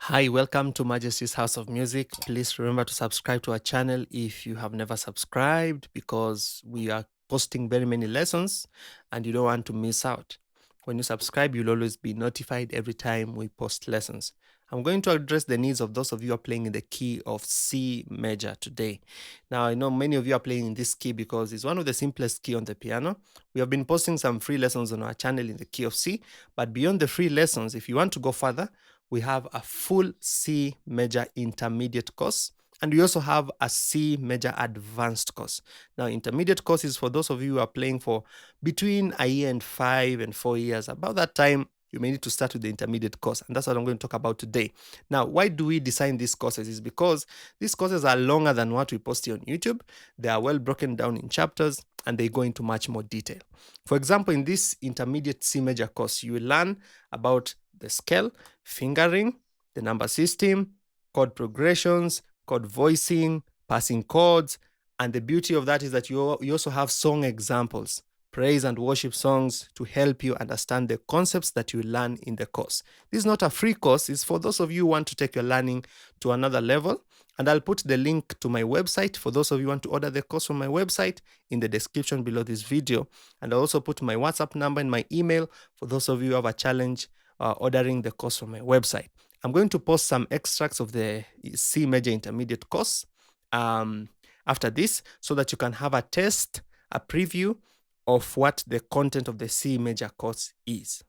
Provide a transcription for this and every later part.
Hi, welcome to Majesty's House of Music. Please remember to subscribe to our channel if you have never subscribed because we are posting very many lessons and you don't want to miss out. When you subscribe, you'll always be notified every time we post lessons. I'm going to address the needs of those of you who are playing in the key of C major today. Now, I know many of you are playing in this key because it's one of the simplest key on the piano. We have been posting some free lessons on our channel in the key of C, but beyond the free lessons, if you want to go further, we have a full C major intermediate course, and we also have a C major advanced course. Now, intermediate course is for those of you who are playing for between a year and 5 and 4 years. About that time, you may need to start with the intermediate course, and that's what I'm going to talk about today. Now, why do we design these courses? Is because these courses are longer than what we post here on YouTube. They are well broken down in chapters, and they go into much more detail. For example, in this intermediate C major course, you will learn about the scale, fingering, the number system, chord progressions, chord voicing, passing chords, and the beauty of that is that you also have song examples, praise and worship songs to help you understand the concepts that you learn in the course. This is not a free course, it's for those of you who want to take your learning to another level, and I'll put the link to my website for those of you who want to order the course from my website in the description below this video, and I'll also put my WhatsApp number and my email for those of you who have a challenge ordering the course from my website. I'm going to post some extracts of the C major intermediate course after this so that you can have a test, a preview of what the content of the C major course is.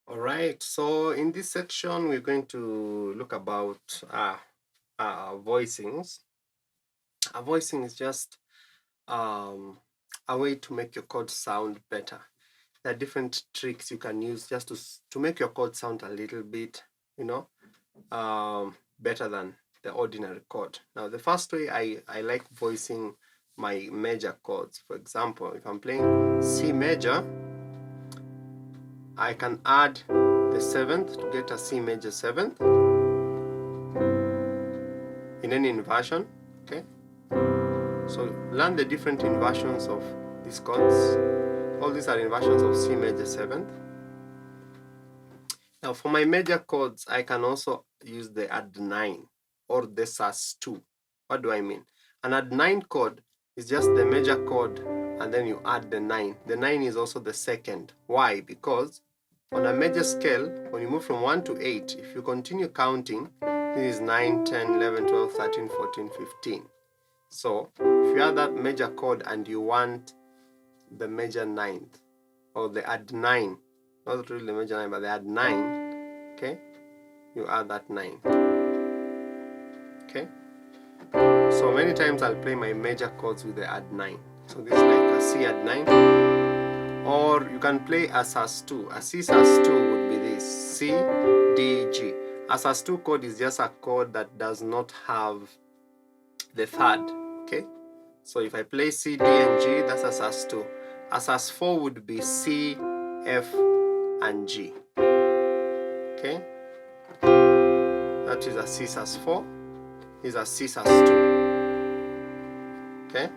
All right, so in this section, we're going to look about voicings. A voicing is just a way to make your chord sound better. There are different tricks you can use just to make your chord sound a little bit, better than the ordinary chord. Now, the first way I like voicing my major chords. For example, if I'm playing C major, I can add the 7th to get a C major 7th in any inversion, okay? So learn the different inversions of these chords. All these are inversions of C major 7th. Now for my major chords, I can also use the add 9 or the sus2. What do I mean? An add 9 chord is just the major chord and then you add the 9. The 9 is also the second. Why? Because on a major scale, when you move from 1 to 8, if you continue counting, this is 9, 10, 11, 12, 13, 14, 15. So if you add that major chord and you want the major 9th, or the add 9, not really the major 9, but the add 9, okay, you add that 9, okay. So many times I'll play my major chords with the add 9. So this is like a C add 9, or you can play a sus2. A C sus2 would be this, C, D, G. A sus2 chord is just a chord that does not have the third, okay. So if I play C, D, and G, that's a sus2. A sus4 would be C, F, and G, okay. That is a C sus4, is a C sus2, okay.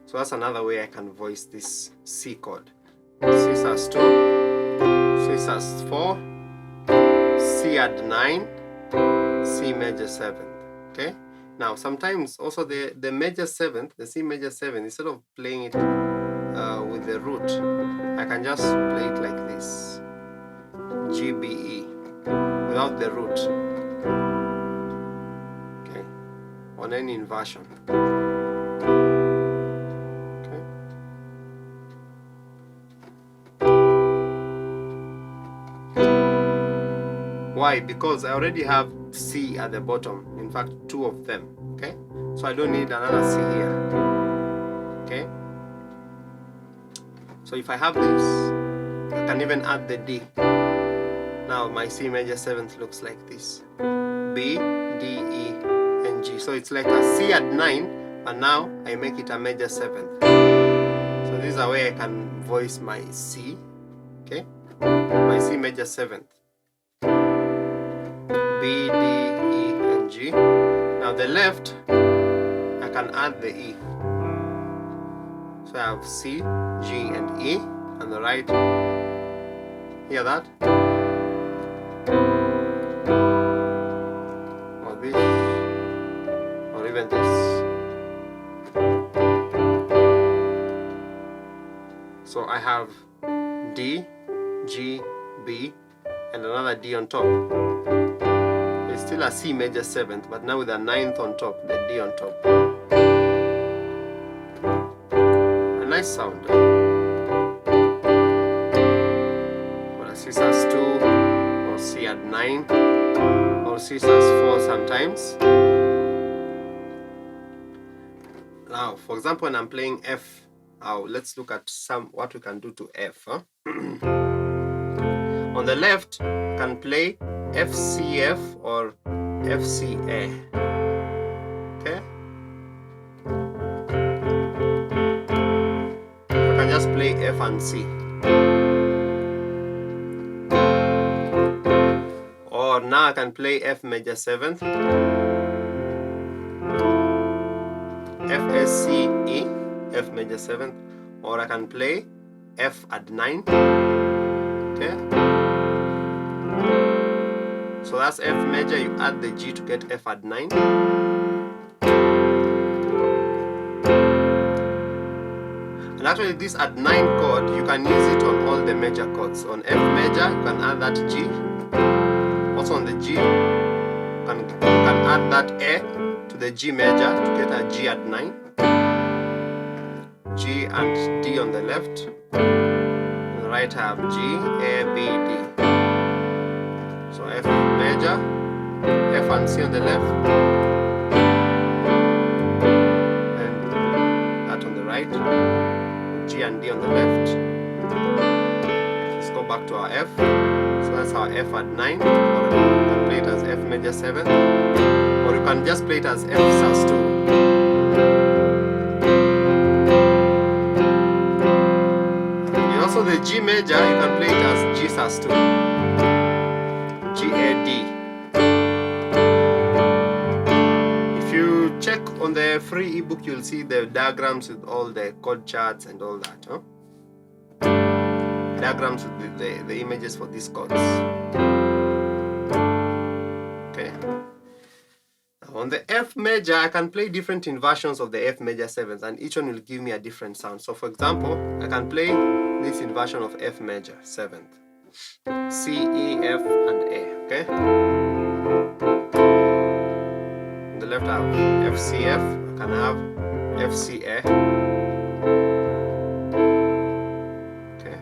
So that's another way I can voice this C chord. C sus2, C sus4, C add 9, C major 7th, okay. Now sometimes also the major 7th, the C major 7th, instead of playing it with the root, I can just play it like this, G, B, E, without the root, okay, on any inversion, okay. Why? Because I already have C at the bottom, in fact 2 of them, okay, so I don't need another C here, okay. So if I have this, I can even add the D. Now my C major 7th looks like this, B, D, E, and G. So it's like a C at 9, but now I make it a major 7th. So this is a way I can voice my C, okay, my C major 7th, B, D, E, and G. Now the left, I can add the E. So I have C, G, and E. on the right. Hear that? Or this, or even this. So I have D, G, B, and another D on top. It's still a C major 7th, but now with a 9th on top, the D on top. A nice sound. Or a C sus 2, or C at 9, or C sus 4 sometimes. Now, for example, when I'm playing F, let's look at what we can do to F. Huh? On the left, I can play F, C, F, or F, C, A. Okay? I can just play F and C. Or now I can play F major 7th, F, S, C, E, F major 7th, or I can play F at 9. Okay? So that's F major, you add the G to get F at 9. And actually this at 9 chord, you can use it on all the major chords. On F major, you can add that G. Also on the G, you can add that A to the G major to get a G at 9. G and D on the left. On the right I have G, A, B, D. So F major, F and C on the left, and that on the right, G and D on the left. Let's go back to our F. So that's our F at 9, or you can play it as F major 7, or you can just play it as F sus 2. And also the G major, you can play it as G sus 2. G, A, D. If you check on the free ebook, you'll see the diagrams with all the chord charts and all that. Huh? Diagrams with the images for these chords. Okay. Now on the F major, I can play different inversions of the F major 7th, and each one will give me a different sound. So for example, I can play this inversion of F major 7th. C, E, F, and A, okay? On the left I have F, C, F, I can have F, C, A. Okay.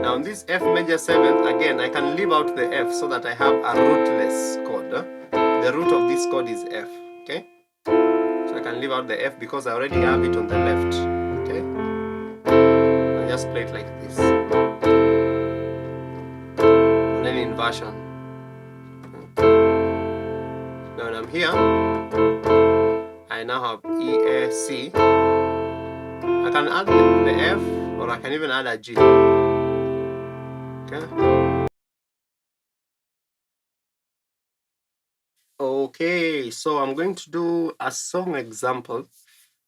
Now on this F major 7th, again, I can leave out the F so that I have a rootless chord. Huh? The root of this chord is F, okay? So I can leave out the F because I already have it on the left, okay? I just play it like this. Inversion. Now when I'm here, I now have E, A, C. I can add the F, or I can even add a G. Okay. Okay, so I'm going to do a song example,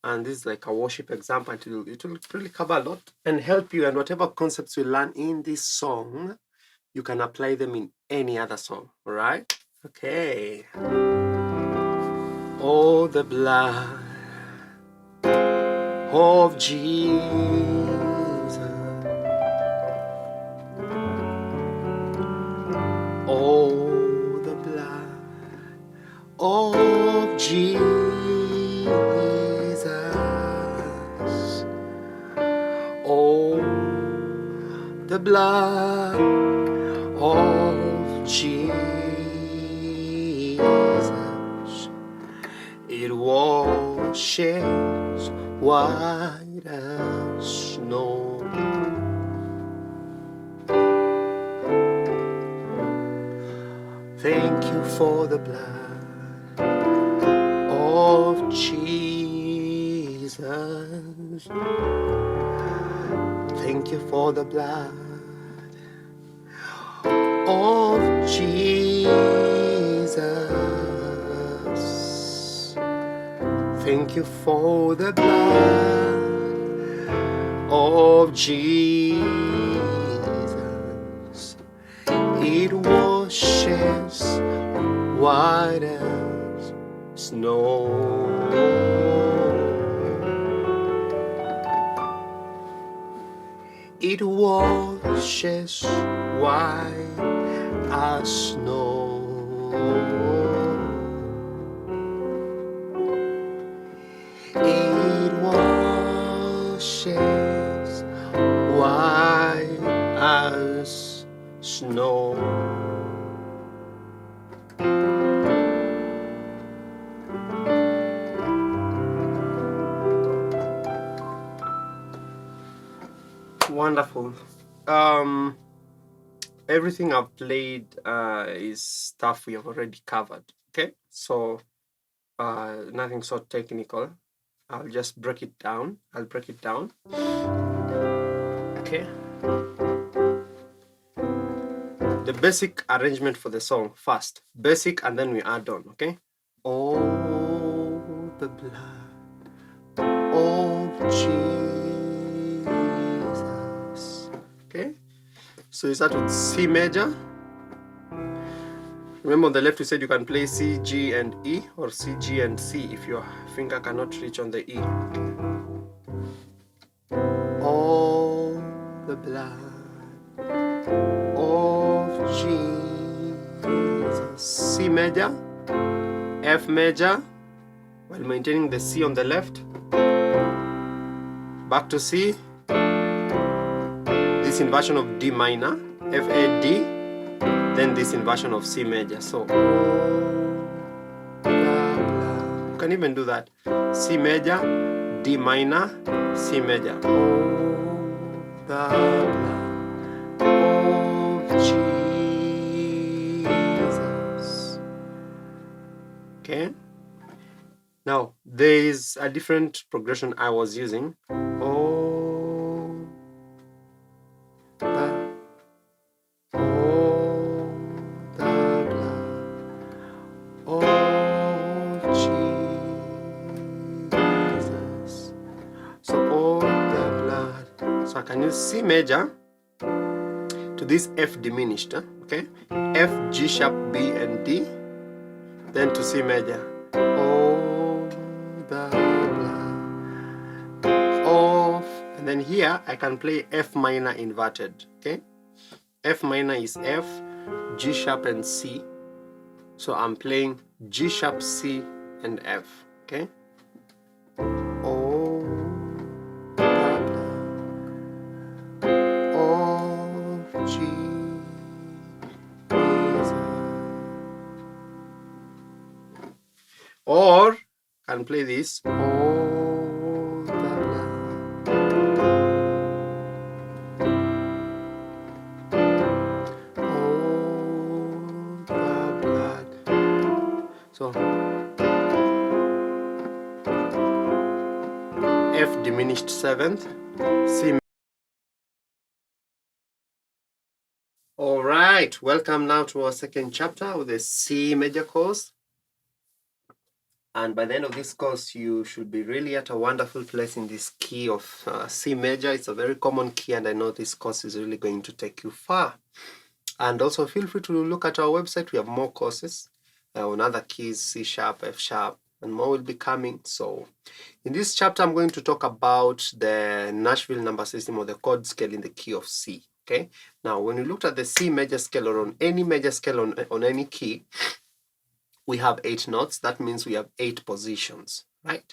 and this is like a worship example. It will really cover a lot and help you, and whatever concepts you learn in this song, you can apply them in any other song, all right? Okay. Oh, the blood of Jesus. Oh, the blood of Jesus. Oh, the blood of Jesus, it washes white as snow. Thank you for the blood of Jesus. Thank you for the blood of Jesus. Thank you for the blood of Jesus. It washes white as snow. It washes white as snow. It washes white as snow. Wonderful. Everything I've played is stuff we have already covered. Okay, so nothing so technical. I'll just break it down. I'll break it down. Okay. The basic arrangement for the song first. Basic, and then we add on. Okay. Oh, the blood of Jesus. Okay. So you start with C major. Remember on the left we said you can play C, G, and E, or C, G, and C if your finger cannot reach on the E. Oh, the blood of Jesus. C major, F major, while maintaining the C on the left. Back to C. This inversion of D minor, F, A, D. Then this inversion of C major. So, you can even do that. C major, D minor, C major. The blood of Jesus. Okay. Now, there is a different progression I was using. Oh, the So I can use C major to this F diminished, okay? F, G sharp, B, and D, then to C major. Oh, the blood of, and then here I can play F minor inverted, okay? F minor is F, G sharp, and C. So I'm playing G sharp, C, and F, okay? Oh, or can play this. Oh, the blood. Oh, the blood. So F diminished seventh, C. All right, welcome now to our second chapter of the C major course. And by the end of this course, you should be really at a wonderful place in this key of C major. It's a very common key, and I know this course is really going to take you far. And also feel free to look at our website. We have more courses on other keys, C sharp, F sharp, and more will be coming. So in this chapter, I'm going to talk about the Nashville number system, or the chord scale in the key of C. Okay. Now, when we looked at the C major scale, or on any major scale on any key, we have 8 notes. That means we have 8 positions, right?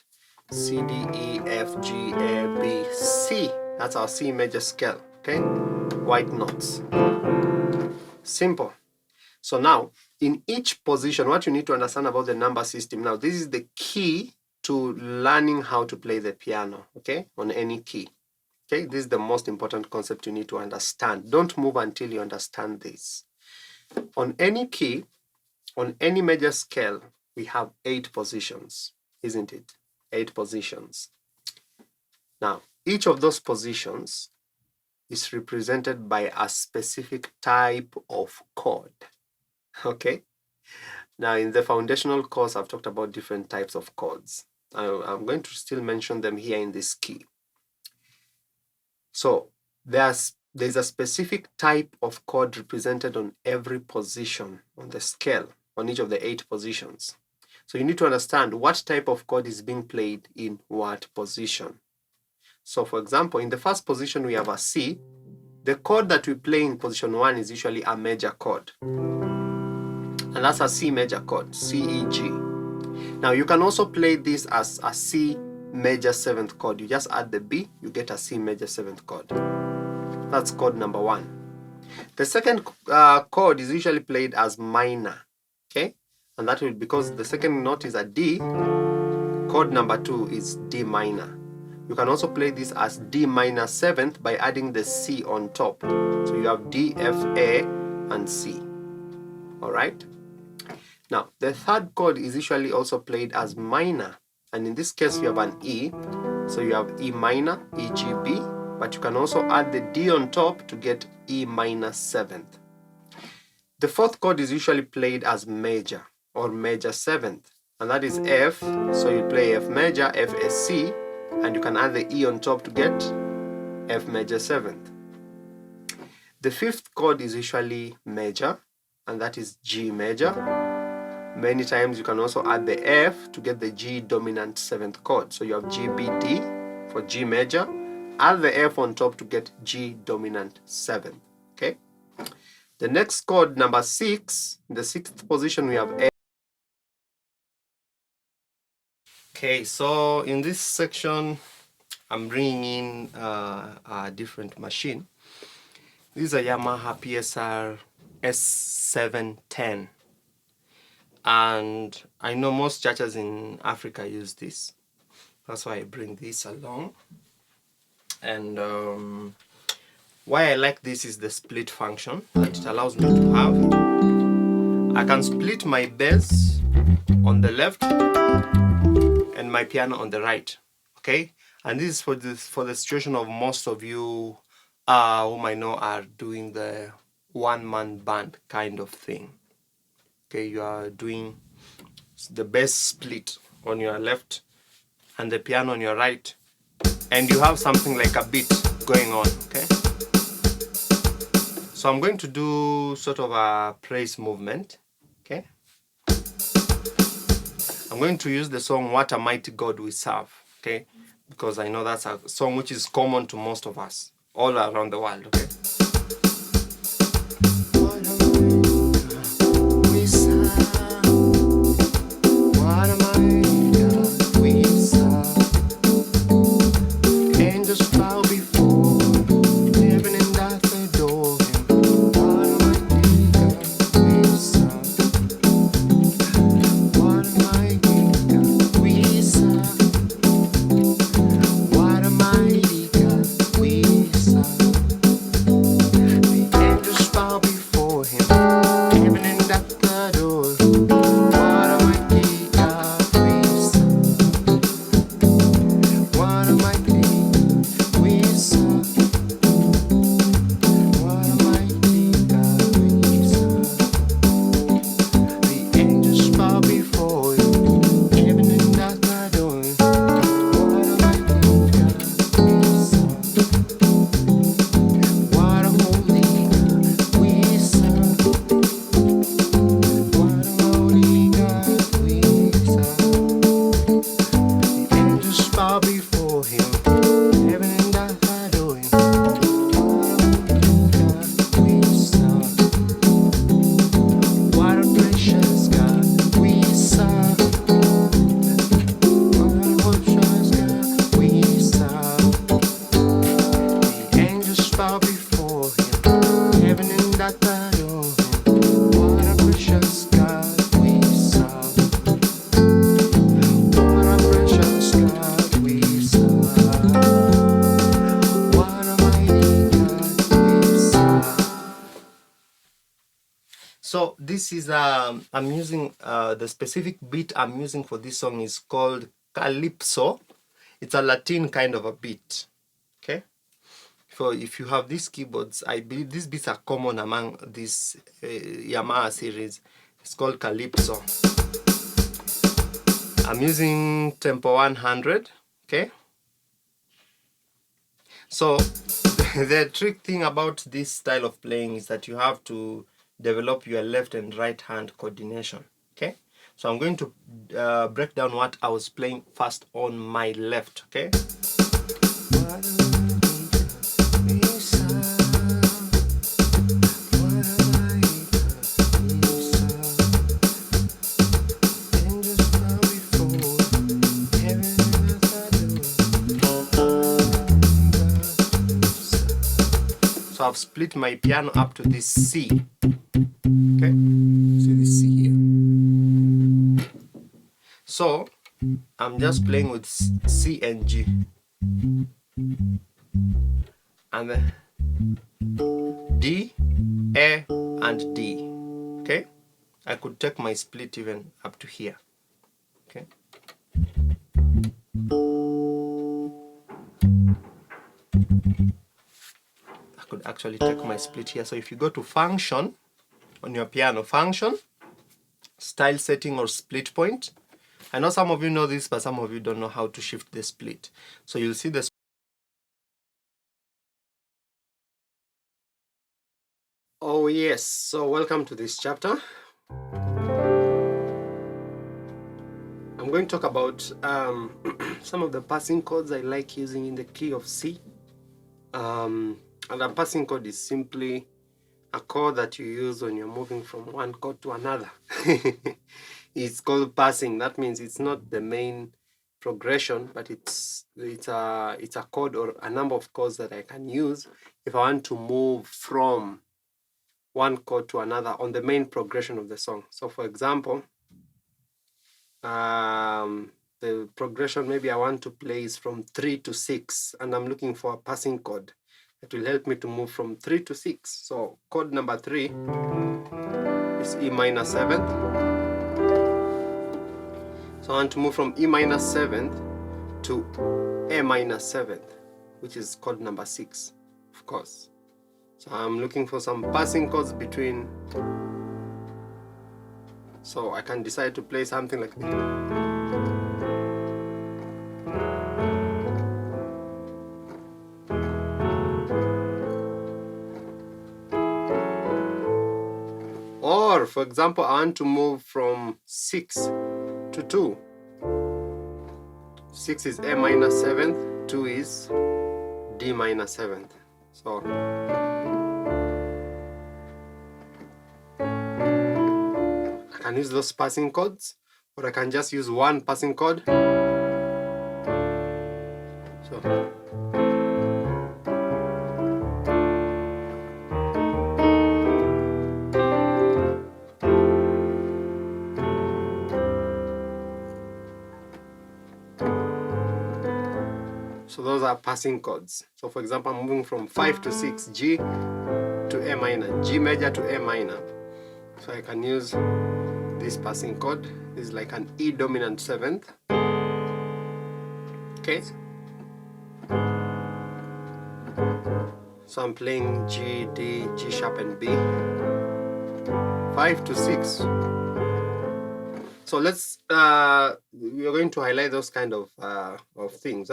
C, D, E, F, G, A, B, C. That's our C major scale, okay? White notes. Simple. So now, in each position, what you need to understand about the number system, now this is the key to learning how to play the piano, okay? On any key, okay? This is the most important concept you need to understand. Don't move until you understand this. On any key, on any major scale, we have 8 positions, isn't it? 8 positions. Now, each of those positions is represented by a specific type of chord, okay? Now, in the foundational course, I've talked about different types of chords. I'm going to still mention them here in this key. So there's a specific type of chord represented on every position on the scale, on each of the 8 positions. So you need to understand what type of chord is being played in what position. So for example, in the first position we have a C. The chord that we play in position 1 is usually a major chord. And that's a C major chord, C, E, G. Now you can also play this as a C major 7th chord. You just add the B, you get a C major 7th chord. That's chord number 1. The second chord is usually played as minor, okay? And that will, because the second note is a D, chord number 2 is D minor. You can also play this as D minor 7th by adding the C on top. So you have D, F, A, and C. All right? Now, the third chord is usually also played as minor. And in this case, you have an E. So you have E minor, E, G, B. But you can also add the D on top to get E minor 7th. The fourth chord is usually played as major or major 7th. And that is F. So you play F major, F, A, C. And you can add the E on top to get F major 7th. The fifth chord is usually major, and that is G major. Many times you can also add the F to get the G dominant 7th chord. So you have G, B, D for G major. Add the F on top to get G dominant 7th. Okay. The next chord, number 6, in the 6th position we have F. Okay, so in this section, I'm bringing in a different machine. This is a Yamaha PSR S710. And I know most churches in Africa use this. That's why I bring this along. And why I like this is the split function that it allows me to have. I can split my bass on the left and my piano on the right. Okay? And this is for the situation of most of you whom I know are doing the one-man band kind of thing. Okay, you are doing the bass split on your left and the piano on your right, and you have something like a beat going on. Okay, so I'm going to do sort of a praise movement. Okay, I'm going to use the song What a Mighty God We Serve. Okay, because I know that's a song which is common to most of us all around the world. Okay. So this is I'm using the specific beat I'm using for this song is called calypso. It's a Latin kind of a beat. Okay. So if you have these keyboards, I believe these beats are common among this Yamaha series. It's called calypso. I'm using tempo 100. Okay. So The trick thing about this style of playing is that you have to develop your left and right hand coordination. Okay, so I'm going to break down what I was playing first on my left. Okay. So I've split my piano up to this C. Okay, see this C here. So I'm just playing with C and G, and then D, A, and D. Okay, I could take my split even up to here. Okay. I could actually take my split here. So if you go to function on your piano, function, style setting or split point. I know some of you know this, but some of you don't know how to shift the split. So you'll see the Oh yes, so welcome to this chapter. I'm going to talk about some of the passing chords I like using in the key of C. And a passing chord is simply a chord that you use when you're moving from one chord to another. It's called passing. That means it's not the main progression, but it's a chord or a number of chords that I can use if I want to move from one chord to another on the main progression of the song. So for example, the progression maybe I want to play is from 3 to 6, and I'm looking for a passing chord that will help me to move from 3 to 6. So chord number 3 is E minor 7th. So I want to move from E minor 7th to A minor 7th, which is chord number 6, of course. So I'm looking for some passing chords between. So I can decide to play something like this. Or, for example, I want to move from 6 to 2. 6 is A minor 7th, 2 is D minor 7th. So I can use those passing chords, or I can just use one passing chord. So those are passing chords. So for example, I'm moving from 5 to 6, G to A minor, G major to A minor. So I can use this passing chord. This is like an E dominant 7th. Okay. So I'm playing G, D, G sharp, and B. 5 to 6. So let's we're going to highlight those kind of things.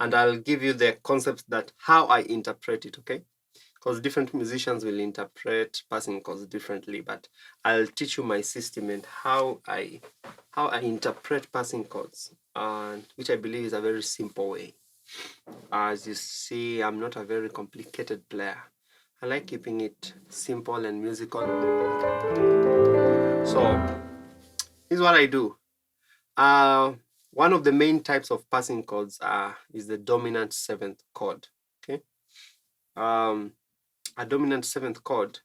And I'll give you the concepts that how I interpret it, okay? Because different musicians will interpret passing chords differently, but I'll teach you my system and how I interpret passing chords, which I believe is a very simple way. As you see, I'm not a very complicated player. I like keeping it simple and musical. So here's what I do. One of the main types of passing chords is the dominant 7th chord. Okay. A dominant 7th chord,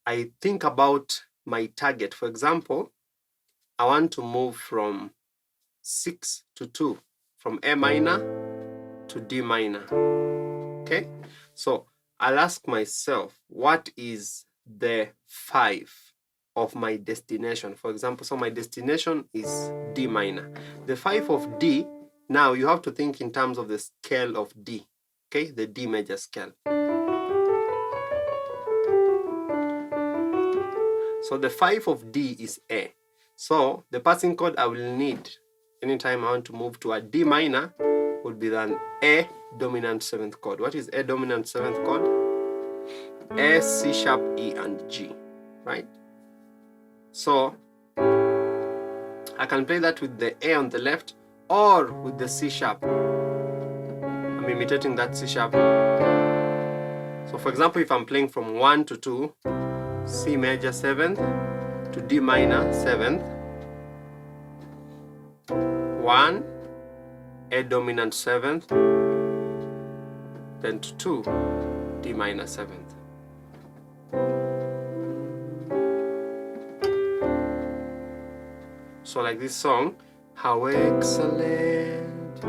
I think about my target. For example, I want to move from 6 to 2, from A minor to D minor. Okay, so I'll ask myself, what is the 5 of my destination? For example, so my destination is D minor. The 5 of D, now you have to think in terms of the scale of D, okay, the D major scale. So the 5 of D is A. So the passing chord I will need anytime I want to move to a D minor would be then A dominant 7th chord. What is A dominant 7th chord? A, C sharp, E, and G, right? So I can play that with the A on the left or with the C sharp. I'm imitating that C sharp. So for example, if I'm playing from 1 to 2, C major 7th to D minor 7th, 1, A dominant 7th, then to 2, D minor 7th. So like this song, how excellent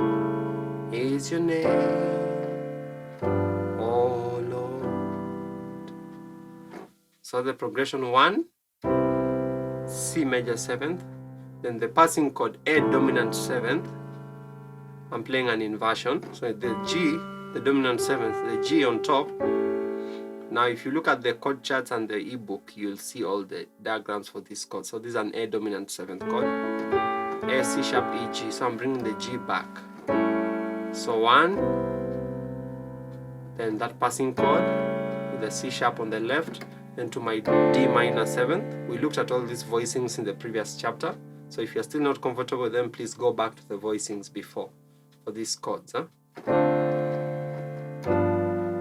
is your name, oh Lord. So the progression 1, C major 7th, then the passing chord A dominant 7th. I'm playing an inversion, so the G, the dominant 7th, the G on top. Now if you look at the chord charts and the ebook, you'll see all the diagrams for this chord. So this is an A dominant 7th chord, A, C sharp, E, G. So I'm bringing the G back. So 1, then that passing chord with the C sharp on the left, then to my D minor 7th. We looked at all these voicings in the previous chapter. So if you're still not comfortable with them, please go back to the voicings before for these chords.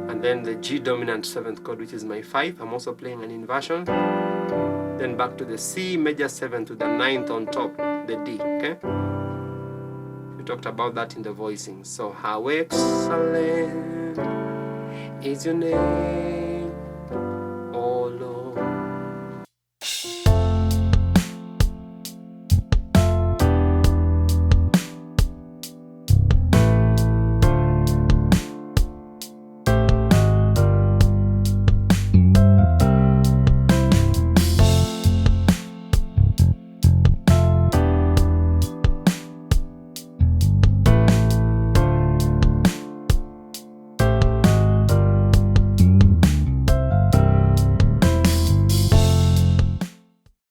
And then the G dominant 7th chord, which is my 5. I'm also playing an inversion. Then back to the C major 7th to the 9th on top, the D, okay? We talked about that in the voicing. So how excellent is your name,